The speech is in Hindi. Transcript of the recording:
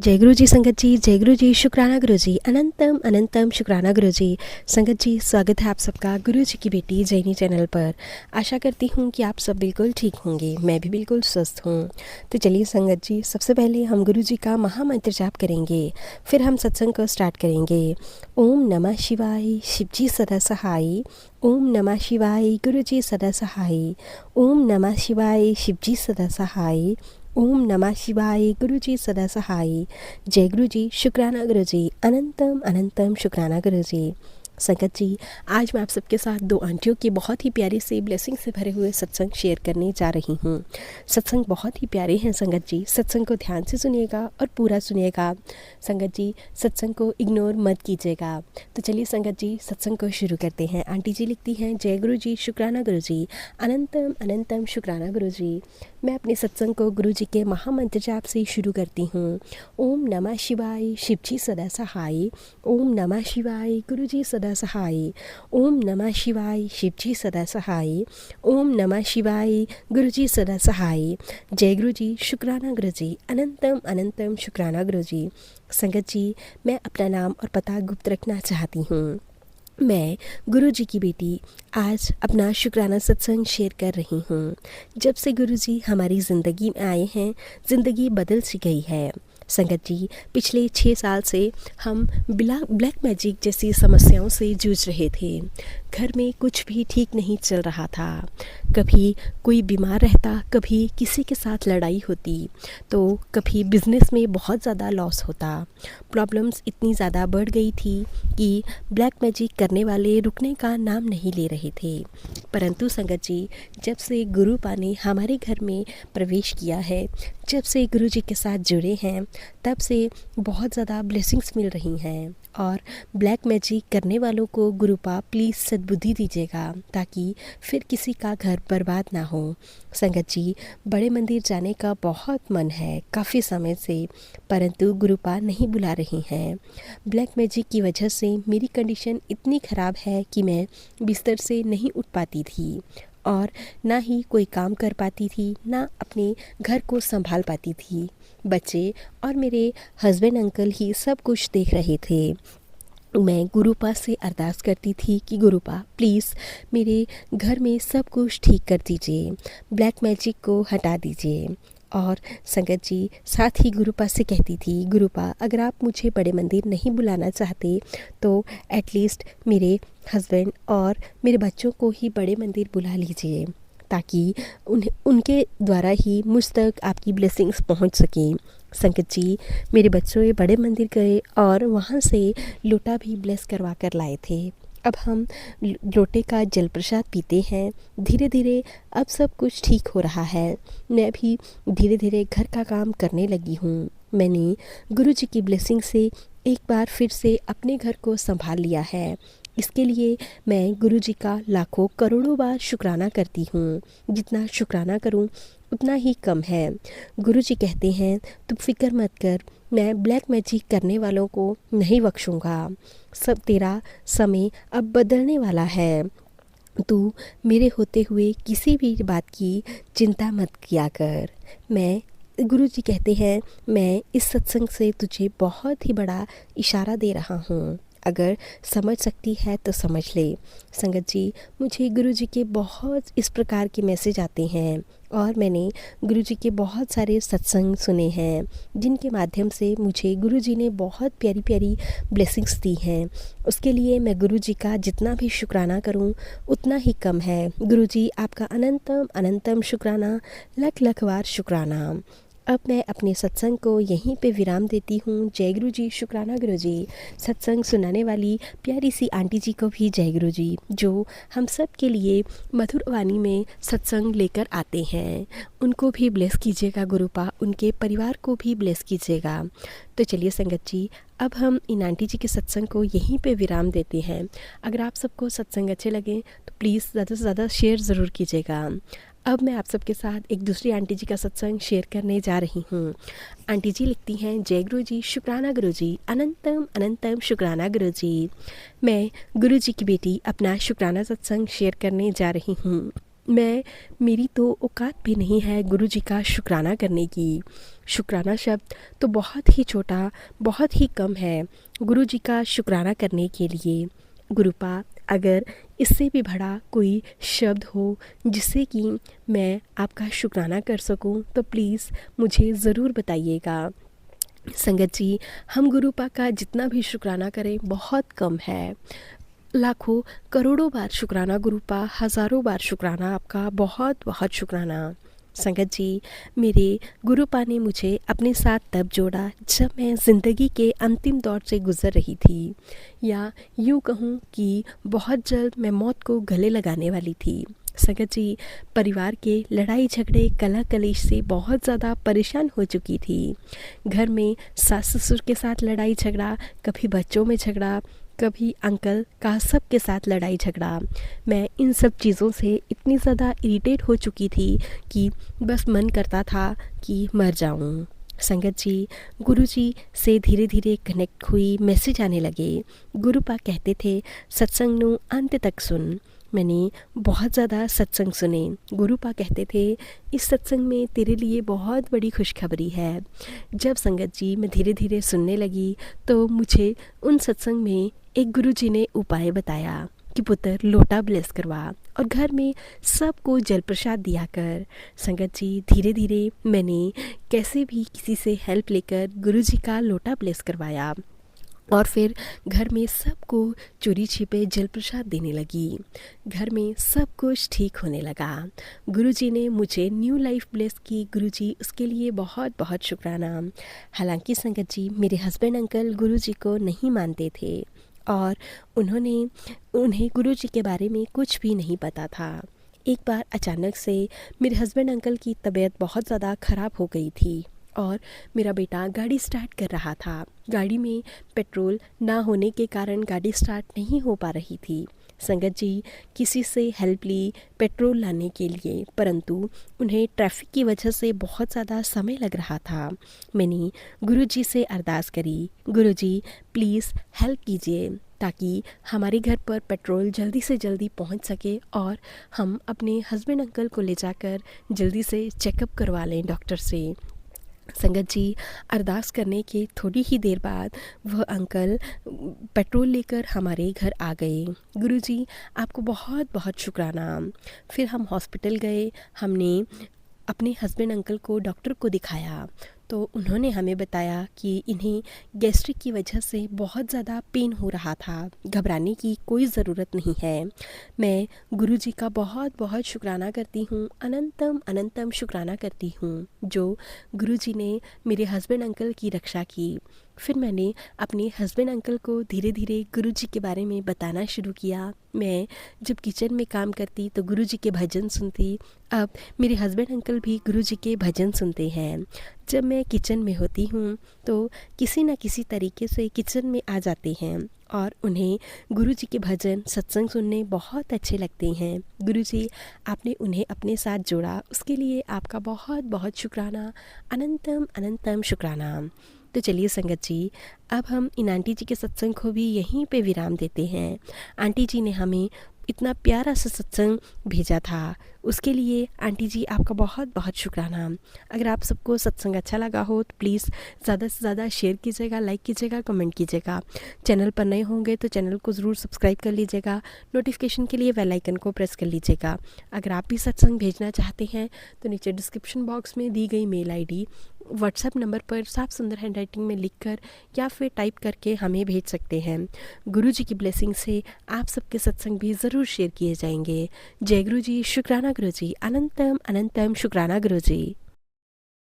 जय गुरु जी संगत जी, जय गुरु जी, शुक्राना गुरु जी, अनंतम अनंतम शुक्राना गुरु जी। संगत जी, स्वागत है आप सबका गुरु जी की बेटी जैनी चैनल पर। आशा करती हूँ कि आप सब बिल्कुल ठीक होंगे, मैं भी बिल्कुल स्वस्थ हूँ। तो चलिए संगत जी, सबसे पहले हम गुरु जी का महामंत्र जाप करेंगे, फिर हम सत्संग को स्टार्ट करेंगे। ओम नमः शिवाय, शिव जी सदा सहाय। ओम नमः शिवाय, गुरु जी सदा सहाय। ओम नमः शिवाय, शिव जी सदा सहाय। ओम नमः शिवाय, गुरु जी सदा सहाय। जय गुरु जी, शुक्राना गुरु जी, अनंतम अनंतम शुक्राना गुरु जी। संगत जी, आज मैं आप सबके साथ दो आंटियों की बहुत ही प्यारी से ब्लेसिंग से भरे हुए सत्संग शेयर करने जा रही हूँ। सत्संग बहुत ही प्यारे हैं संगत जी, सत्संग को ध्यान से सुनिएगा और पूरा सुनिएगा। संगत जी, सत्संग को इग्नोर मत कीजिएगा। तो चलिए संगत जी, सत्संग को शुरू करते हैं। आंटी जी लिखती हैं, जय गुरु जी, शुक्राना गुरु जी, अनंतम अनंतम शुक्राना गुरु जी। मैं अपने सत्संग को गुरु जी के महामंत्र जाप से शुरू करती हूँ। ओम नमः शिवाय, शिव जी सदा सहाय। ओम नमः शिवाय, गुरु जी सदा सहाय। ओम नमः शिवाय, शिव जी सदा सहाय। ओम नमः शिवाय, गुरु जी सदा सहाय। जय गुरु जी, शुक्राना गुरु जी, अनंतम अनंतम शुक्राना गुरु जी। संगत जी, मैं अपना नाम और पता गुप्त रखना चाहती हूँ। मैं गुरु जी की बेटी आज अपना शुक्राना सत्संग शेयर कर रही हूँ। जब से गुरु जी हमारी ज़िंदगी में आए हैं, ज़िंदगी बदल सी गई है। संगत जी, पिछले 6 साल से हम ब्लैक मैजिक जैसी समस्याओं से जूझ रहे थे। घर में कुछ भी ठीक नहीं चल रहा था। कभी कोई बीमार रहता, कभी किसी के साथ लड़ाई होती, तो कभी बिज़नेस में बहुत ज़्यादा लॉस होता। प्रॉब्लम्स इतनी ज़्यादा बढ़ गई थी कि ब्लैक मैजिक करने वाले रुकने का नाम नहीं ले रहे थे। परंतु संगत जी, जब से गुरु पा ने हमारे घर में प्रवेश किया है, जब से गुरु जी के साथ जुड़े हैं, तब से बहुत ज़्यादा ब्लेसिंग्स मिल रही हैं। और ब्लैक मैजिक करने वालों को गुरुपा प्लीज़ सद्बुद्धि दीजिएगा, ताकि फिर किसी का घर बर्बाद ना हो। संगत जी, बड़े मंदिर जाने का बहुत मन है काफ़ी समय से, परंतु गुरुपा नहीं बुला रही हैं। ब्लैक मैजिक की वजह से मेरी कंडीशन इतनी ख़राब है कि मैं बिस्तर से नहीं उठ पाती थी और ना ही कोई काम कर पाती थी, ना अपने घर को संभाल पाती थी। बच्चे और मेरे हस्बैंड अंकल ही सब कुछ देख रहे थे। मैं गुरुपा से अरदास करती थी कि गुरुपा प्लीज़ मेरे घर में सब कुछ ठीक कर दीजिए, ब्लैक मैजिक को हटा दीजिए। और संगत जी, साथ ही गुरुपा से कहती थी, गुरुपा अगर आप मुझे बड़े मंदिर नहीं बुलाना चाहते तो एटलीस्ट मेरे हस्बैंड और मेरे बच्चों को ही बड़े मंदिर बुला लीजिए, ताकि उनके द्वारा ही मुझ तक आपकी ब्लेसिंग्स पहुंच सकें। संगत जी, मेरे बच्चों ये बड़े मंदिर गए और वहाँ से लोटा भी ब्लेस करवा कर लाए थे। अब हम लोटे का जल प्रसाद पीते हैं। धीरे धीरे अब सब कुछ ठीक हो रहा है। मैं भी धीरे धीरे घर का काम करने लगी हूँ। मैंने गुरु जी की ब्लेसिंग से एक बार फिर से अपने घर को संभाल लिया है। इसके लिए मैं गुरु जी का लाखों करोड़ों बार शुक्राना करती हूँ। जितना शुक्राना करूँ उतना ही कम है। गुरु जी कहते हैं, तुम फिक्र मत कर, मैं ब्लैक मैजिक करने वालों को नहीं बख्शूँगा। सब तेरा समय अब बदलने वाला है। तू मेरे होते हुए किसी भी बात की चिंता मत किया कर। गुरु जी कहते हैं, मैं इस सत्संग से तुझे बहुत ही बड़ा इशारा दे रहा हूँ। अगर समझ सकती है तो समझ ले। संगत जी, मुझे गुरु जी के बहुत इस प्रकार के मैसेज आते हैं और मैंने गुरु जी के बहुत सारे सत्संग सुने हैं, जिनके माध्यम से मुझे गुरु जी ने बहुत प्यारी प्यारी ब्लेसिंग्स दी हैं। उसके लिए मैं गुरु जी का जितना भी शुक्राना करूं उतना ही कम है। गुरु जी, आपका अनंतम अनंतम शुक्राना, लख लख बार शुक्राना। अब मैं अपने सत्संग को यहीं पे विराम देती हूँ। जय गुरु जी, शुक्राना गुरु जी। सत्संग सुनाने वाली प्यारी सी आंटी जी को भी जय गुरु जी, जो हम सब के लिए मधुर वाणी में सत्संग लेकर आते हैं। उनको भी ब्लेस कीजिएगा गुरुपा, उनके परिवार को भी ब्लेस कीजिएगा। तो चलिए संगत जी, अब हम इन आंटी जी के सत्संग को यहीं पे विराम देते हैं। अगर आप सबको सत्संग अच्छे लगे तो प्लीज़ ज़्यादा से ज़्यादा शेयर ज़रूर कीजिएगा। अब मैं आप सबके साथ एक दूसरी आंटी जी का सत्संग शेयर करने जा रही हूँ। आंटी जी लिखती हैं, जय गुरु जी, शुक्राना गुरु जी, अनंतम अनंतम शुक्राना गुरु जी। मैं गुरु जी की बेटी अपना शुक्राना सत्संग शेयर करने जा रही हूँ। मेरी तो औकात भी नहीं है गुरुजी का शुक्राना करने की। शुक्राना शब्द तो बहुत ही छोटा, बहुत ही कम है गुरुजी का शुक्राना करने के लिए। गुरुपा, अगर इससे भी बड़ा कोई शब्द हो जिससे कि मैं आपका शुक्राना कर सकूं तो प्लीज़ मुझे ज़रूर बताइएगा। संगत जी, हम गुरुपा का जितना भी शुक्राना करें बहुत कम है। लाखों करोड़ों बार शुक्राना गुरुपा, हज़ारों बार शुक्राना आपका, बहुत बहुत शुक्राना। संगत जी, मेरे गुरुपा ने मुझे अपने साथ तब जोड़ा जब मैं ज़िंदगी के अंतिम दौर से गुज़र रही थी, या यूँ कहूँ कि बहुत जल्द मैं मौत को गले लगाने वाली थी। संगत जी, परिवार के लड़ाई झगड़े कलह कलेश से बहुत ज़्यादा परेशान हो चुकी थी। घर में सास ससुर के साथ लड़ाई झगड़ा, कभी बच्चों में झगड़ा, कभी अंकल का सबके साथ लड़ाई झगड़ा। मैं इन सब चीज़ों से इतनी ज़्यादा इरिटेट हो चुकी थी कि बस मन करता था कि मर जाऊं। संगत जी, गुरुजी से धीरे धीरे कनेक्ट हुई, मैसेज आने लगे। गुरुपा कहते थे सत्संग नु अंत तक सुन। मैंने बहुत ज़्यादा सत्संग सुने। गुरुपा कहते थे इस सत्संग में तेरे लिए बहुत बड़ी खुशखबरी है। जब संगत जी मैं धीरे धीरे सुनने लगी तो मुझे उन सत्संग में एक गुरुजी ने उपाय बताया कि पुत्र लोटा ब्लेस करवा और घर में सबको जल प्रसाद दिया कर। संगत जी, धीरे धीरे मैंने कैसे भी किसी से हेल्प लेकर गुरुजी का लोटा ब्लेस करवाया और फिर घर में सबको चोरी छिपे जल प्रसाद देने लगी। घर में सब कुछ ठीक होने लगा। गुरुजी ने मुझे न्यू लाइफ ब्लेस की। गुरुजी, उसके लिए बहुत बहुत शुक्राना। हालांकि संगत जी, मेरे हस्बैंड अंकल गुरुजी को नहीं मानते थे और उन्हें गुरुजी के बारे में कुछ भी नहीं पता था। एक बार अचानक से मेरे हस्बैंड अंकल की तबीयत बहुत ज़्यादा ख़राब हो गई थी और मेरा बेटा गाड़ी स्टार्ट कर रहा था। गाड़ी में पेट्रोल ना होने के कारण गाड़ी स्टार्ट नहीं हो पा रही थी। संगत जी, किसी से हेल्प ली पेट्रोल लाने के लिए, परंतु उन्हें ट्रैफिक की वजह से बहुत ज़्यादा समय लग रहा था। मैंने गुरुजी से अरदास करी, गुरुजी प्लीज़ हेल्प कीजिए ताकि हमारे घर पर पेट्रोल जल्दी से जल्दी पहुंच सके और हम अपने हस्बैंड अंकल को ले जाकर जल्दी से चेकअप करवा लें डॉक्टर से। संगत जी, अरदास करने के थोड़ी ही देर बाद वह अंकल पेट्रोल लेकर हमारे घर आ गए। गुरुजी, आपको बहुत बहुत शुक्राना। फिर हम हॉस्पिटल गए। हमने अपने हस्बैंड अंकल को डॉक्टर को दिखाया तो उन्होंने हमें बताया कि इन्हें गैस्ट्रिक की वजह से बहुत ज़्यादा पेन हो रहा था। घबराने की कोई ज़रूरत नहीं है। मैं गुरुजी का बहुत बहुत शुक्राना करती हूँ, अनंतम अनंतम शुक्राना करती हूँ जो गुरुजी ने मेरे हस्बैंड अंकल की रक्षा की। फिर मैंने अपने हस्बैंड अंकल को धीरे धीरे गुरुजी के बारे में बताना शुरू किया। मैं जब किचन में काम करती तो गुरुजी के भजन सुनती। अब मेरे हस्बैंड अंकल भी गुरुजी के भजन सुनते हैं। जब मैं किचन में होती हूँ तो किसी न किसी तरीके से किचन में आ जाते हैं और उन्हें गुरुजी के भजन सत्संग सुनने बहुत अच्छे लगते हैं। गुरुजी, आपने उन्हें अपने साथ जोड़ा, उसके लिए आपका बहुत बहुत शुक्राना, अनंतम अनंतम शुक्राना। तो चलिए संगत जी, अब हम इन आंटी जी के सत्संग को भी यहीं पे विराम देते हैं। आंटी जी ने हमें इतना प्यारा सा सत्संग भेजा था, उसके लिए आंटी जी आपका बहुत बहुत शुक्राना। अगर आप सबको सत्संग अच्छा लगा हो तो प्लीज़ ज़्यादा से ज़्यादा शेयर कीजिएगा, लाइक कीजिएगा, कमेंट कीजिएगा। चैनल पर नए होंगे तो चैनल को ज़रूर सब्सक्राइब कर लीजिएगा। नोटिफिकेशन के लिए बेल आइकन को प्रेस कर लीजिएगा। अगर आप भी सत्संग भेजना चाहते हैं तो नीचे डिस्क्रिप्शन बॉक्स में दी गई मेल ID व्हाट्सएप नंबर पर साफ सुंदर हैंडराइटिंग में लिखकर या फिर टाइप करके हमें भेज सकते हैं। गुरुजी की ब्लेसिंग से आप सबके सत्संग भी ज़रूर शेयर किए जाएंगे। जय गुरु जी, शुक्राना गुरुजी, अनंतम अनंतम शुक्राना गुरुजी।